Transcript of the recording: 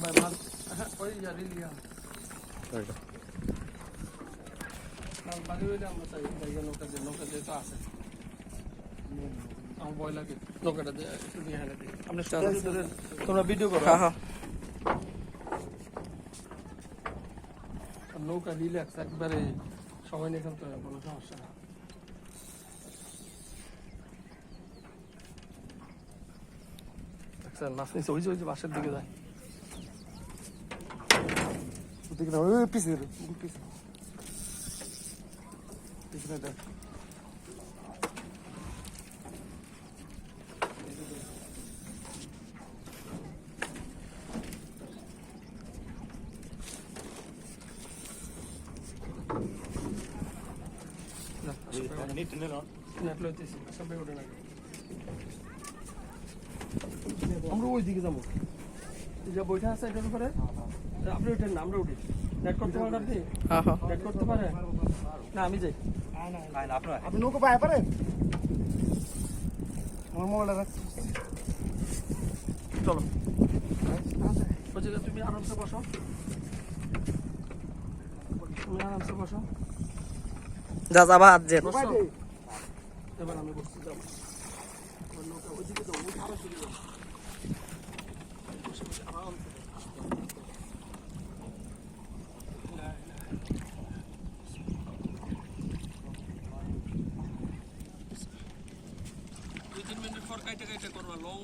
ওই রিলিয়া বাড়ি হইলে আমরা চাই নৌকা যেহেতু আছে আমার ভয় লাগে নৌকাটা আপনি তোমরা ভিডিও করো নৌকা রিল্যাক্স একবারে সময় নিয়ে খেলতে হবে কোনো সমস্যা না মাছ নিচে ওই যে বাসের দিকে যায় পিছিয়ে পিছনে দেখ আমরা ওই দিকে যাবো যে বইটা আছে এটার উপরে আপনি উঠেন না আমরা উঠি নেট করতে পারেন আপনি নেট করতে পারেন না আমি যাই আপনি নৌকো পায়ে পারেন আমার মোবাইলটা চলো বলছি তুমি আরামসে বসো যা যাবা আজ যে এবার আমি বসতে যাবো নৌকা ওইদিকে যাবো ওই আরো দিকে যাবো আরামসে দুই তিন মিনিট পর কাইটা করবা লং